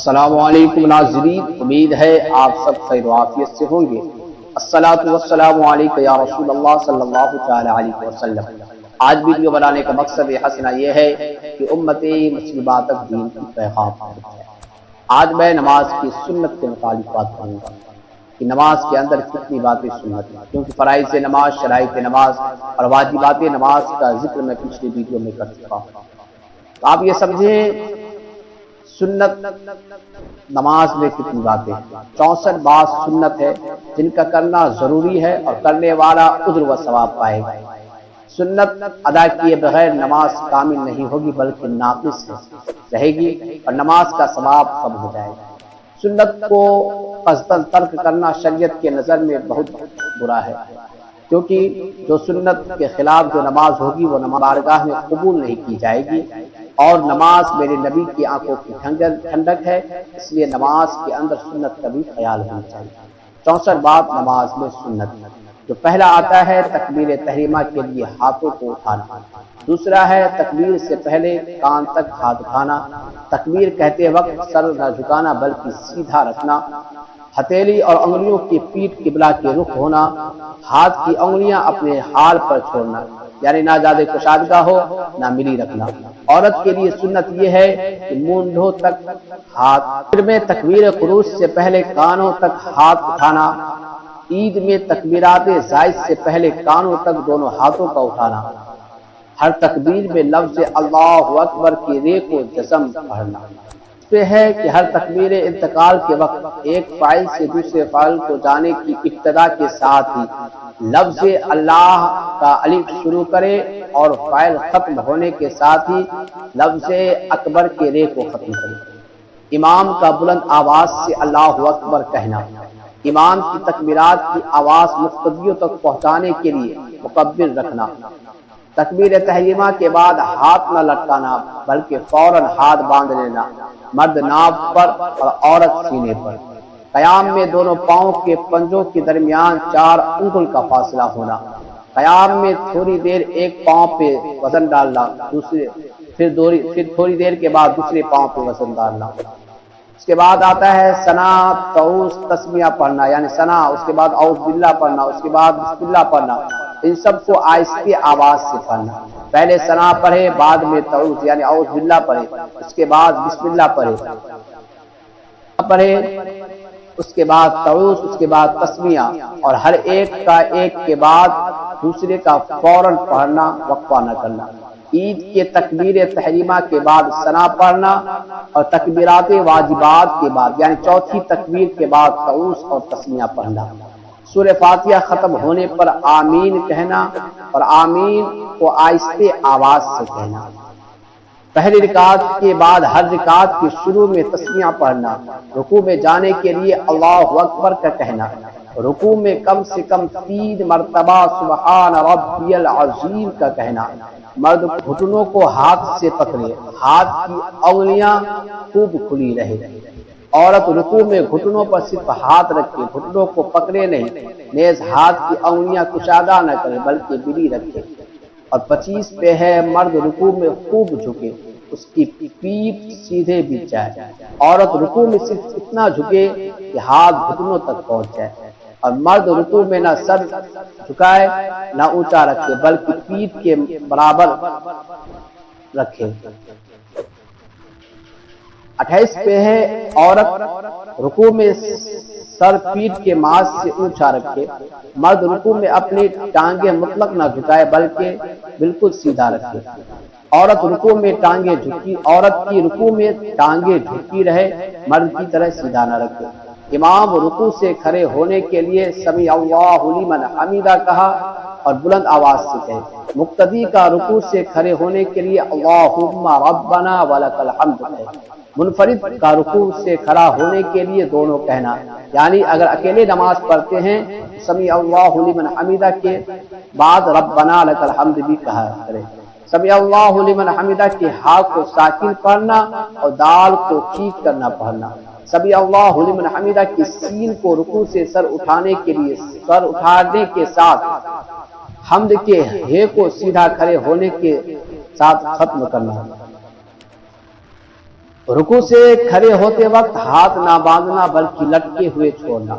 السلام علیکم ناظرین، امید ہے آپ سب خیر و عافیت سے ہوں گے۔ الصلاۃ والسلام علیک یا رسول اللہ صلی اللہ تعالی علیہ وسلم۔ آج ویڈیو بنانے کا مقصد حسنہ یہ ہے کہ امت مسلمہ تک دین کی پیغام پہنچائے۔ آج میں نماز کی سنت کے متعلق بات کروں گا کہ نماز کے اندر کتنی باتیں سنت ہیں، کیونکہ فرائض نماز، شرائط نماز اور واجبات نماز کا ذکر میں پچھلی ویڈیو میں کر چکا ہوں۔ تو آپ یہ سمجھیں سنت نماز میں کتنی باتیں، 64 بات سنت ہے جن کا کرنا ضروری ہے اور کرنے والا اجر و ثواب پائے گا۔ سنت ادا کیے بغیر نماز کامل نہیں ہوگی بلکہ ناقص رہے گی اور نماز کا ثواب کم ہو جائے گا۔ سنت کو قصداً ترک کرنا شریعت کے نظر میں بہت برا ہے، کیونکہ جو سنت کے خلاف جو نماز ہوگی وہ بارگاہ میں قبول نہیں کی جائے گی، اور نماز میرے نبی کی آنکھوں کی ٹھنڈک ہے، اس لیے نماز کے اندر سنت کا بھی خیال ہونا چاہیے۔ 64 بات نماز میں سنت، جو پہلا آتا ہے تکبیر تحریمہ کے لیے ہاتھوں کو اٹھانا، دوسرا ہے تکبیر سے پہلے کان تک ہاتھ اٹھانا، تکبیر کہتے وقت سر نہ جھکانا بلکہ سیدھا رکھنا، ہتھیلی اور انگلیوں کی پیٹھ قبلہ کے رخ ہونا، ہاتھ کی انگلیاں اپنے حال پر چھوڑنا، یعنی نہ زیادہ کشادگاہ ہو نہ ملی رکھنا۔ عورت کے لیے سنت یہ ہے کہ مونڈھوں تک ہاتھ، پھر میں تکبیر خروج سے پہلے کانوں تک ہاتھ اٹھانا، عید میں تکبیرات زائد سے پہلے کانوں تک دونوں ہاتھوں کا اٹھانا، ہر تکبیر میں لفظ اللہ اکبر کی رے کو جزم پڑھنا۔ اس پہ ہے کہ ہر تکبیر انتقال کے وقت ایک فاعل سے دوسرے فاعل کو جانے کی ابتدا کے ساتھ ہی لفظ اللہ کا الف شروع کرے اور فاعل ختم ہونے کے ساتھ ہی لفظ اکبر کے رے کو ختم کرے۔ امام کا بلند آواز سے اللہ اکبر کہنا، امام کی تکبیرات کی آواز مقتدیوں تک پہنچانے کے لیے مکبر رکھنا، تکبیر تحریمہ کے بعد ہاتھ نہ لٹکانا بلکہ فوراً ہاتھ باندھ لینا، مرد ناف پر اور عورت سینے پر، قیام میں دونوں پاؤں کے پنجوں کے درمیان 4 انگل کا فاصلہ ہونا، قیام میں تھوڑی دیر ایک پاؤں پہ وزن ڈالنا، پھر تھوڑی دیر کے بعد دوسرے پاؤں پہ وزن ڈالنا۔ اس کے بعد آتا ہے ثنا، تعوذ، تسمیہ پڑھنا، یعنی ثنا، اس کے بعد اعوذ باللہ پڑھنا، اس کے بعد بسم اللہ پڑھنا، ان سب کو آہستہ آواز سے پڑھنا۔ پہلے ثنا پڑھے، بعد میں تعوذ یعنی اعوذ باللہ پڑھے، اس کے بعد بسم اللہ پڑھے، اس کے بعد تعوذ، اس کے بعد تسمیہ، اور ہر ایک کا ایک کے بعد دوسرے کا فوراً پڑھنا، وقفہ نہ کرنا۔ عید کے تکبیر تحریمہ کے بعد ثنا پڑھنا اور تکبیرات واجبات کے بعد یعنی چوتھی تکبیر کے بعد تعوذ اور تسمیہ پڑھنا۔ سورہ فاتحہ ختم ہونے پر آمین کہنا اور آمین کو آہستہ آواز سے کہنا۔ پہلی رکعت کے بعد ہر رکعت کے شروع میں تسمیہ پڑھنا، رکوع میں جانے کے لیے اللہ اکبر کا کہنا، رکوع میں کم سے کم 3 مرتبہ سبحان ربی العظیم کا کہنا، مرد گھٹنوں کو ہاتھ سے پکڑے، ہاتھ کی انگلیاں خوب کھلی رہے، عورت رکوع میں گھٹنوں پر صرف ہاتھ رکھے، گھٹنوں کو پکڑے نہیں، نیز ہاتھ کی انگلیاں کشادہ نہ کرے بلکہ ملی رکھے۔ اور 25 پہ ہے مرد رکوع میں خوب جھکے، اس کی پیٹھ سیدھے بچھ جائے، عورت رکوع میں صرف اتنا جھکے کہ ہاتھ گھٹنوں تک پہنچ جائے، اور مرد رکوع میں نہ سر جھکائے نہ اونچا رکھے بلکہ پیٹھ کے برابر رکھے۔ 28 پہ ہے عورت رکوع میں سر پیٹھ کے ماس سے اونچا رکھے، مرد رکوع میں اپنی ٹانگیں مطلق نہ جھکائے بلکہ بالکل سیدھا رکھے، عورت کی رکوع میں ٹانگیں جھکی رہے، مرد کی طرح سیدھا نہ رکھے۔ امام رکوع سے کھڑے ہونے کے لیے سمیع اللہ لمن حمیدہ کہا اور بلند آواز سے کہے، مقتدی کا رکوع سے کھڑے ہونے کے لیے اللہم ربنا ولک الحمد کہے، منفرد کا رکوع سے کھڑا ہونے کے لیے دونوں کہنا، یعنی اگر اکیلے نماز پڑھتے ہیں سمیع اللہ لمن حمیدہ کے بعد ربنا لک الحمد بھی کہا کرے۔ سمیع اللہ لمن حمیدہ کے ہا کو ساکن پڑھنا اور دال کو ٹھیک کرنا پڑھنا۔ سمیع اللہ لمن حمیدہ کی سین کو رکوع سے سر اٹھانے کے ساتھ حمد کے ہے کو سیدھا کھڑے ہونے کے ساتھ ختم کرنا۔ رکوع سے کھڑے ہوتے وقت ہاتھ نہ باندھنا بلکہ لٹکے ہوئے چھوڑنا،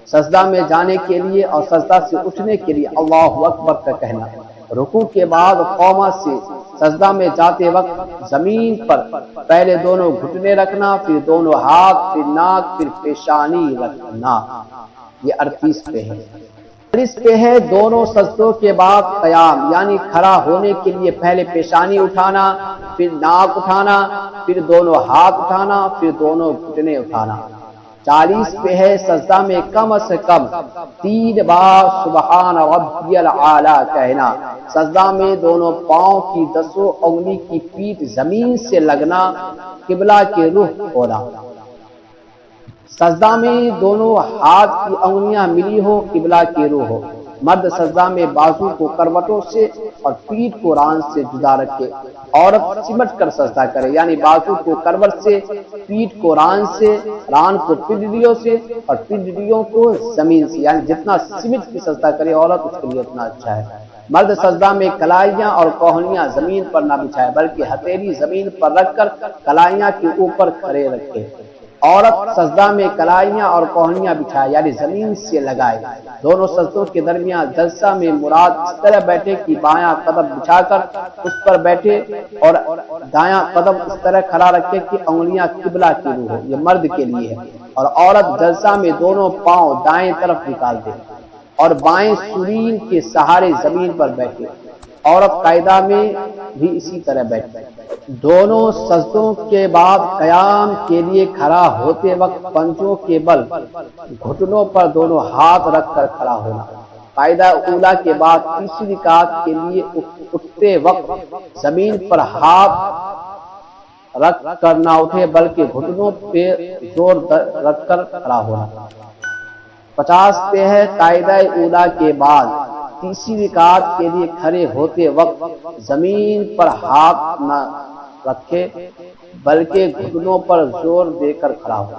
سجدہ میں جانے کے لیے اور سجدہ سے اٹھنے کے لیے اللہ اکبر کا کہنا، رکوع کے بعد قوما سے سجدہ میں جاتے وقت زمین پر پہلے دونوں گھٹنے رکھنا، پھر دونوں ہاتھ، پھر ناک، پھر پیشانی رکھنا۔ یہ 38 پہ ہے۔ 40 پہ ہے دونوں سجدوں کے بعد قیام، یعنی کھڑا ہونے کے لیے پہلے پیشانی اٹھانا، پھر ناک اٹھانا، پھر دونوں ہاتھ اٹھانا، پھر دونوں گھٹنے اٹھانا۔ 40 پہ ہے سجدہ میں کم از کم 3 بار سبحان ربی الاعلی کہنا، سجدہ میں دونوں پاؤں کی 10 انگلی کی پیٹھ زمین سے لگنا، قبلہ کے رخ ہونا۔ سجدہ میں دونوں ہاتھ کی انگلیاں ملی ہو، قبلہ کی روح ہو۔ مرد سجدہ میں بازو کو کروٹوں سے اور پیٹھ کو ران سے جدا رکھے، عورت سمٹ کر سجدہ کرے، یعنی بازو کو کروٹ سے، پیٹھ کو ران سے، ران کو پنڈلیوں سے اور پنڈلیوں کو زمین سے، یعنی جتنا سمٹ کے سجدہ کرے عورت اس کے لیے اتنا اچھا ہے۔ مرد سجدہ میں کلائیاں اور کوہنیاں زمین پر نہ بچھائے بلکہ ہتھیلی زمین پر رکھ کر کلائیاں کے اوپر کھڑے رکھے۔ عورت سجدہ میں کلائیاں اور کوہنیاں بچھائے، یعنی زمین سے لگائے۔ دونوں سجدوں کے درمیان جلسہ میں مراد اس طرح بیٹھے کہ بایاں قدم بچھا کر اس پر بیٹھے اور دایاں قدم اس طرح کھڑا رکھے کہ انگلیاں قبلہ کی روح ہو، یہ مرد کے لیے ہے۔ اور عورت جلسہ میں دونوں پاؤں دائیں طرف نکال دے اور بائیں سرین کے سہارے زمین پر بیٹھے۔ عورت قاعدہ میں بھی اسی طرح بیٹھے۔ دونوں سجدوں کے بعد قیام کے لیے کھڑا ہوتے وقت پنجوں کے بل گھٹنوں پر دونوں ہاتھ رکھ کر کھڑا ہونا۔ قاعدہ اولا کے بعد تیسری رکعت کے لیے اٹھتے وقت زمین پر ہاتھ رکھ کر نہ اٹھے بلکہ گھٹنوں پہ زور رکھ کر کھڑا ہونا۔ 50 پہ ہے قاعدہ اولا کے بعد تیسری رکعت کے لیے کھڑے ہوتے وقت زمین پر ہاتھ نہ رکھے بلکہ گھٹنوں پر زور دے کر کھڑا ہو۔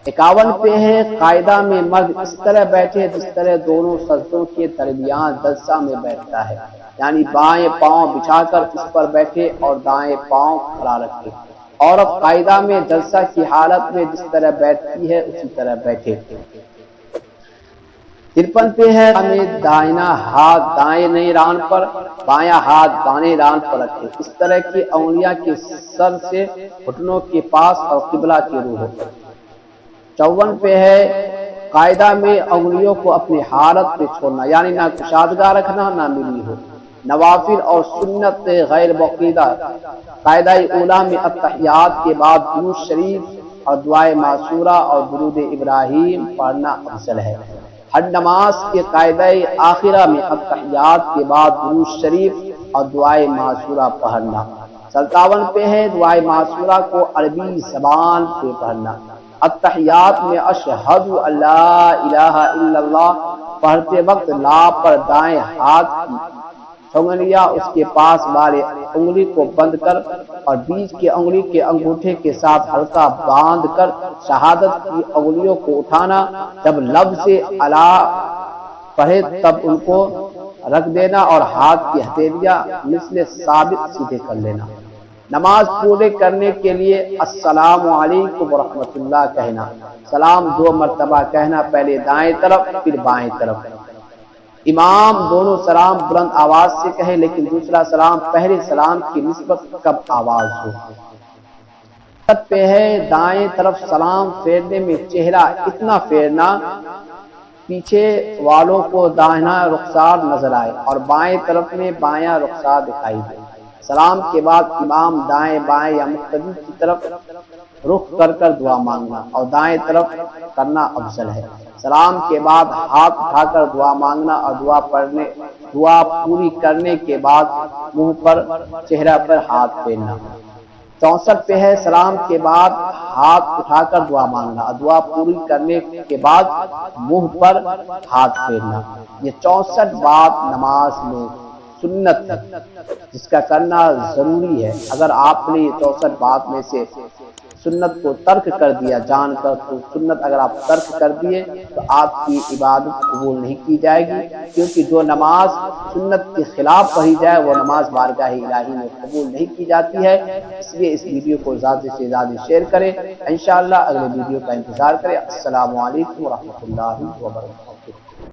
51 پہ ہے قاعدہ میں مرد اس طرح بیٹھے جس طرح دونوں سجدوں کے درمیان جلسہ میں بیٹھتا ہے، یعنی بائیں پاؤں بچھا کر اس پر بیٹھے اور دائیں پاؤں کھڑا رکھے۔ عورت قاعدہ میں جلسہ کی حالت میں جس طرح بیٹھتی ہے اسی طرح بیٹھے۔ 53 پہ ہے دائنا ہاتھ دائیں ران پر، بایاں ہاتھ بائیں ران پر رکھے، اس طرح کی انگلیاں کے سر سے گھٹنوں کے پاس اور قبلہ کی روح ہو۔ 54 پہ ہے قاعدہ میں انگلیوں کو اپنی حالت پہ چھوڑنا، یعنی نہ کشادگاہ رکھنا نہ ملی ہو۔ نوافل اور سنت غیر موقوفہ قاعدہ اولا میں التحیات کے بعد درود شریف اور دعائے معصورہ اور درود ابراہیم پڑھنا افضل ہے۔ ہر نماز کے قاعدہ آخرہ میں التحیات کے بعد درود شریف اور دعائے معصورہ پڑھنا۔ 57 پہ ہے دعائے معصورہ کو عربی زبان سے پڑھنا۔ التحیات میں اشہد اللہ الہ الا اللہ پڑھتے وقت لا پر دائیں ہاتھ کی انگلیاں اس کے پاس والے انگلی کو بند کر اور بیچ کی انگلی کے انگوٹھے کے ساتھ ہلکا باندھ کر شہادت کی انگلیوں کو اٹھانا، جب لفظ الا پڑھے تب ان کو رکھ دینا اور ہاتھ کی ہتھیلیاں مثل ثابت سیدھے کر لینا۔ نماز پورے کرنے کے لیے السلام علیکم ورحمۃ اللہ کہنا، سلام 2 مرتبہ کہنا، پہلے دائیں طرف پھر بائیں طرف۔ امام دونوں سلام بلند آواز سے کہے لیکن دوسرا سلام پہلے سلام کی نسبت کم آواز ہو۔ پہ ہے دائیں طرف سلام پھیرنے میں چہرہ اتنا پھیرنا پیچھے والوں کو داہنا رخسار نظر آئے اور بائیں طرف میں بایاں رخسار دکھائی دے۔ سلام کے بعد امام دائیں بائیں یا مقتدی کی طرف رخ کر کر دعا مانگنا اور دائیں طرف کرنا افضل ہے۔ سلام کے بعد ہاتھ اٹھا کر دعا مانگنا اور دعا پوری کرنے کے بعد منہ پر چہرہ پر ہاتھ پھیرنا۔ 64 پہ ہے سلام کے بعد ہاتھ اٹھا کر دعا مانگنا اور دعا پوری کرنے کے بعد منہ پر ہاتھ پھیرنا۔ یہ 64 بات نماز میں سنت ہے جس کا کرنا ضروری ہے۔ اگر آپ نے یہ 64 بات میں سے سنت کو ترک کر دیا جان کر، تو سنت اگر آپ ترک کر دیے تو آپ کی عبادت قبول نہیں کی جائے گی، کیونکہ جو نماز سنت کے خلاف پڑھی جائے وہ نماز بارگاہ الہی میں قبول نہیں کی جاتی ہے۔ اس لیے اس ویڈیو کو زیادہ سے زیادہ شیئر کریں۔ انشاءاللہ اگلے ویڈیو کا انتظار کریں۔ السلام علیکم ورحمۃ اللہ وبرکاتہ۔